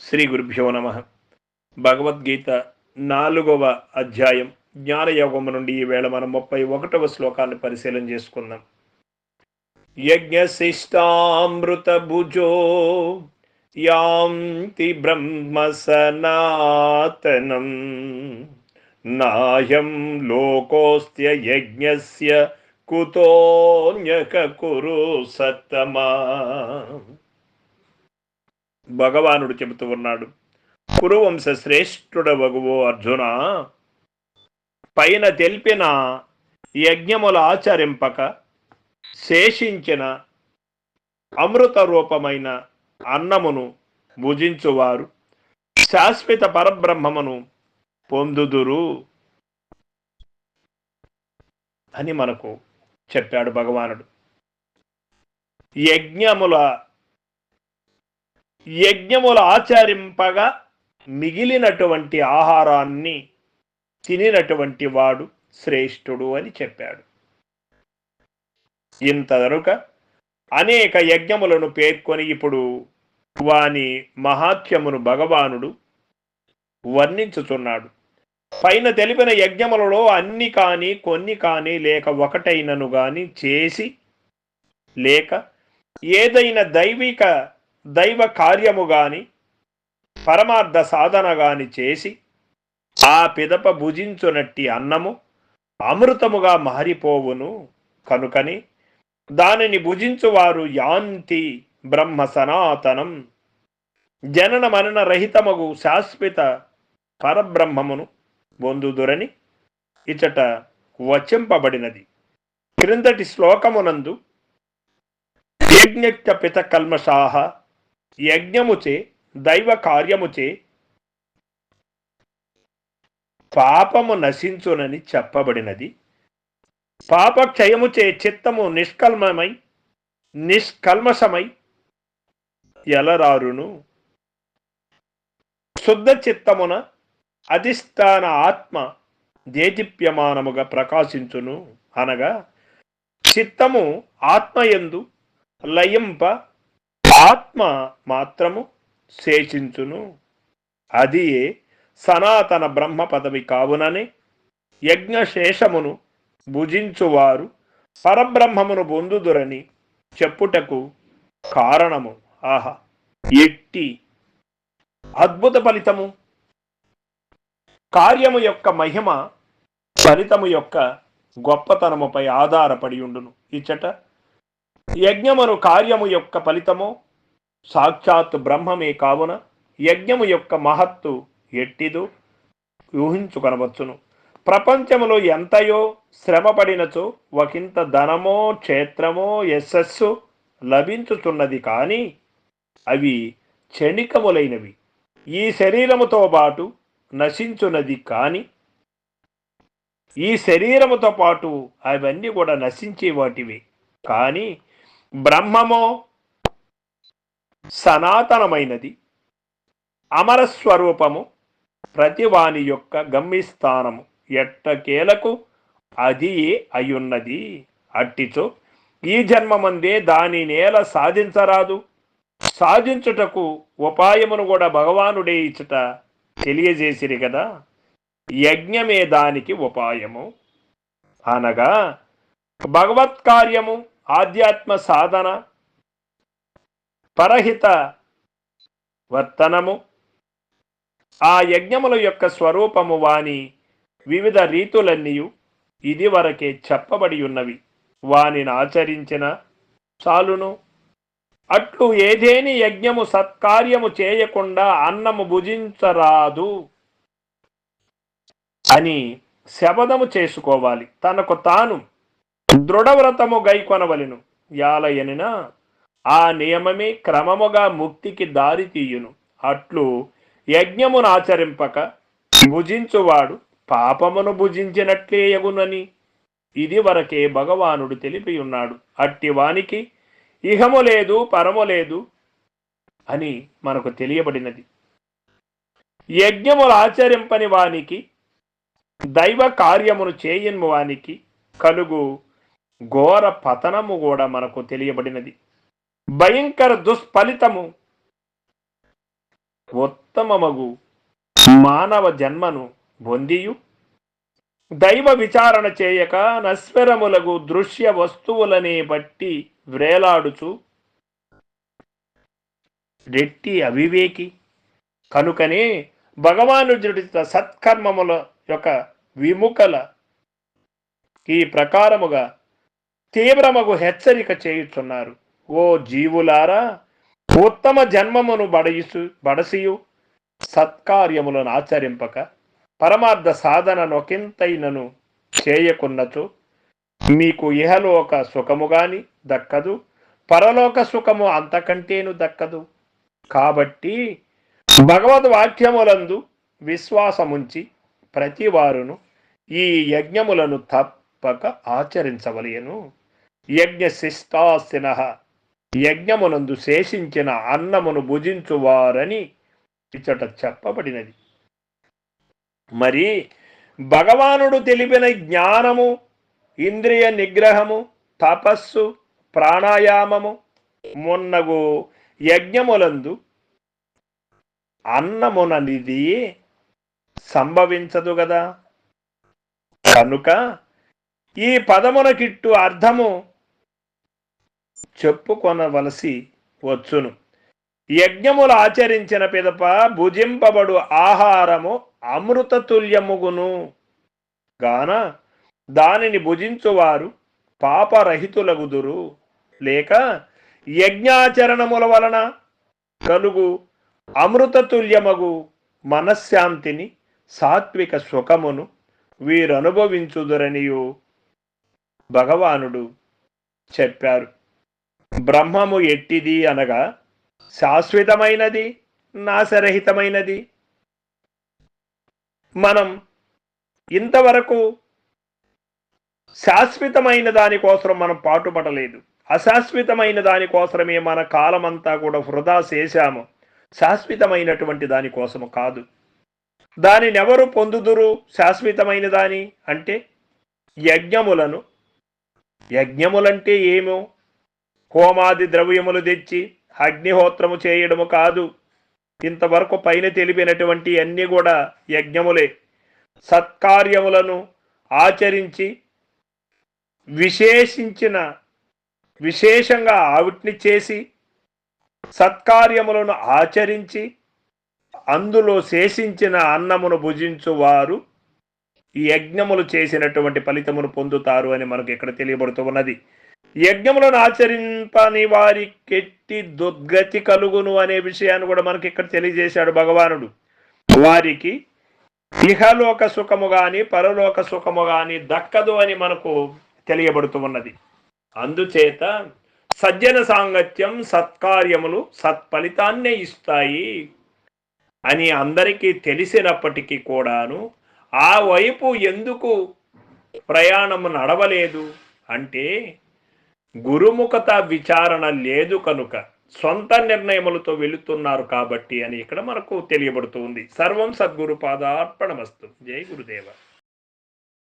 శ్రీ గురుభ్యో నమ. భగవద్గీత 4వ అధ్యాయం జ్ఞానయోగము నుండి ఈవేళ మనం 31వ శ్లోకాన్ని పరిశీలన చేసుకుందాం. యజ్ఞశిష్టామృత భుజో యాంతి బ్రహ్మ సనాతనం నాయం లోకోస్త్య యజ్ఞస్య కుతోన్యక కురు సత్తమా. భగవానుడు చెబుతూ ఉన్నాడు, కురువంశ శ్రేష్ఠుడవగువో అర్జున, పైన తెలిపిన యజ్ఞముల ఆచరింపక శేషించిన అమృత రూపమైన అన్నమును భుజించువారు శాశ్వత పరబ్రహ్మమును పొందుదురు అని మనకు చెప్పాడు భగవానుడు. యజ్ఞముల ఆచరింపగా మిగిలినటువంటి ఆహారాన్ని తినినటువంటి వాడు శ్రేష్ఠుడు అని చెప్పాడు. ఇంతవరక అనేక యజ్ఞములను పేర్కొని ఇప్పుడు వాని మహాత్మ్యమును భగవానుడు వర్ణించుచున్నాడు. పైన తెలిపిన యజ్ఞములలో అన్ని కాని కొన్ని కాని లేక ఒకటైనను గాని చేసి లేక ఏదైనా దైవ కార్యము గాని పరమార్థ సాధన గాని చేసి ఆ పిదప భుజించునట్టి అన్నము అమృతముగా మారిపోవును. కనుకని దానిని భుజించువారు యాంతి బ్రహ్మ సనాతనం, జనన మరణ రహితమగు శాశ్వత పరబ్రహ్మమును పొందుదురని ఇచట వచింపబడినది. క్రిందటి శ్లోకమునందు యజ్ఞ పిత కల్మషాహ, యజ్ఞముచే దైవ కార్యముచే పాపము నశించునని చెప్పబడినది. పాపక్షయముచే చిత్తము నిష్కల్మషమై ఎలరారును. శుద్ధ చిత్తమున అధిష్టాన ఆత్మ దేదీప్యమానముగా ప్రకాశించును. అనగా చిత్తము ఆత్మయందు లయింప ఆత్మ మాత్రము శేషించును. అది సనాతన బ్రహ్మ పదవి కావుననే యజ్ఞశేషమును భుజించువారు పరబ్రహ్మమును పొందుదురని చెప్పుటకు కారణము. ఆహా, ఎట్టి అద్భుత ఫలితము! కార్యము యొక్క మహిమ ఫలితము యొక్క గొప్పతనముపై ఆధారపడి ఉండును. ఇచ్చట యజ్ఞమును కార్యము యొక్క ఫలితము సాక్షాత్ బ్రహ్మమే కావున యజ్ఞము యొక్క మహత్తు ఎట్టిదో ఊహించుకొనవచ్చును. ప్రపంచములో ఎంతయో శ్రమపడినచో ఒకంత ధనమో క్షేత్రమో యశస్సు లభించుతున్నది, కానీ అవి క్షణికములైనవి. ఈ శరీరముతో పాటు నశించున్నది, కానీ ఈ శరీరముతో పాటు అవన్నీ కూడా నశించే వాటివి. కానీ బ్రహ్మమో సనాతనమైనది, అమరస్వరూపము, ప్రతివాని యొక్క గమ్యస్థానము ఎట్టకేలకు అది అయ్యున్నది. అట్టిచో ఈ జన్మమందే దాని నేల సాధించరాదు. సాధించుటకు ఉపాయమును కూడా భగవానుడే ఇచ్చట తెలియజేసిరి కదా. యజ్ఞమే దానికి ఉపాయము. అనగా భగవత్కార్యము, ఆధ్యాత్మ సాధన, పరహిత వర్తనము, ఆ యజ్ఞముల యొక్క స్వరూపము వాని వివిధ రీతులన్నీయు ఇది వరకే చెప్పబడి ఉన్నవి. వానిని ఆచరించిన చాలును. అట్లు ఏదేని యజ్ఞము సత్కార్యము చేయకుండా అన్నము భుజించరాదు అని శపథము చేసుకోవాలి. తనకు తాను దృఢవ్రతము గైకొనవలెను. యాలయనిన ఆ నియమమే క్రమముగా ముక్తికి దారి తీయును. అట్లు యజ్ఞమును ఆచరింపక భుజించువాడు పాపమును భుజించినట్లే యగునని ఇది వరకే భగవానుడు తెలిపి ఉన్నాడు. అట్టి వానికి ఇహము లేదు పరము లేదు అని మనకు తెలియబడినది. యజ్ఞములు ఆచరింపని వానికి, దైవ కార్యమును చేయని వానికి కలుగు ఘోర పతనము కూడా మనకు తెలియబడినది. భయంకర దుష్ఫలితము ఉత్తమమగు మానవ జన్మను పొందియు దైవ విచారణ చేయక నశ్వరములగు దృశ్య వస్తువులనే బట్టి వ్రేలాడుచు రెట్టి అవివేకి కనుకనే భగవాను జుడిత సత్కర్మముల యొక్క విముఖల ఈ ప్రకారముగా తీవ్రమగు హెచ్చరిక చేయుచున్నారు. ఓ జీవులారా, ఉత్తమ జన్మమును బడసియు సత్కార్యములను ఆచరింపక పరమార్థ సాధన నొకింతైనను చేయకున్నచో మీకు ఇహలోక సుఖము గాని దక్కదు, పరలోక సుఖము అంతకంటేను దక్కదు. కాబట్టి భగవద్వాక్యములందు విశ్వాసముంచి ప్రతివారును ఈ యజ్ఞములను తప్పక ఆచరించవలయను. యజ్ఞ శిష్టాసిన యజ్ఞమునందు శేషించిన అన్నమును భుజించువారని ఇచ్చట చెప్పబడినది. మరి భగవానుడు తెలిపిన జ్ఞానము, ఇంద్రియ నిగ్రహము, తపస్సు, ప్రాణాయామము మొన్నగు యజ్ఞములందు అన్నముననిది సంభవించదు గదా. కనుక ఈ పదమునకిట్టు అర్థము చెప్పుకొనవలసి వచ్చును. యజ్ఞములు ఆచరించిన పిదప భుజింపబడు ఆహారము అమృతతుల్యముగును గాన దానిని భుజించువారు పాపరహితులగుదురు. లేక యజ్ఞాచరణముల వలన కలుగు అమృతతుల్యమగు మనశ్శాంతిని, సాత్విక సుఖమును వీరనుభవించుదురనియు భగవానుడు చెప్పారు. బ్రహ్మము ఎట్టిది అనగా శాశ్వతమైనది, నాశరహితమైనది. మనం ఇంతవరకు శాశ్వతమైన దానికోసం మనం పాటుపడలేదు. అశాశ్వతమైన దానికోసమే మన కాలమంతా కూడా వృధా చేశాము. శాశ్వతమైనటువంటి దానికోసము కాదు. దానిని ఎవరు పొందుదురు? శాశ్వతమైన దాని అంటే యజ్ఞములను. యజ్ఞములంటే ఏమో హోమాది ద్రవ్యములు తెచ్చి అగ్నిహోత్రము చేయడము కాదు. ఇంతవరకు పైన తెలిపినటువంటి అన్నీ కూడా యజ్ఞములే. సత్కార్యములను ఆచరించి విశేషంగా ఆవిటిని చేసి సత్కార్యములను ఆచరించి అందులో శేషించిన అన్నమును భుజించువారు ఈ యజ్ఞములు చేసినటువంటి ఫలితమును పొందుతారు అని మనకు ఇక్కడ తెలియబడుతూ ఉన్నది. యజ్ఞములను ఆచరింపని వారికెట్టి దుర్గతి కలుగును అనే విషయాన్ని కూడా మనకి ఇక్కడ తెలియజేశాడు భగవానుడు. వారికి ఇహలోక సుఖము గాని పరలోక సుఖము గాని దక్కదు అని మనకు తెలియబడుతూ ఉన్నది. అందుచేత సజ్జన సాంగత్యం, సత్కార్యములు సత్ఫలితాన్నే ఇస్తాయి అని అందరికీ తెలిసినప్పటికీ కూడాను ఆ వైపు ఎందుకు ప్రయాణము నడవలేదు అంటే గురుముఖత విచారణ లేదు కనుక, సొంత నిర్ణయములతో వెళుతున్నారు కాబట్టి అని ఇక్కడ మనకు తెలియబడుతుంది. సర్వం సద్గురు పాదార్పణమస్తు. జై గురుదేవ.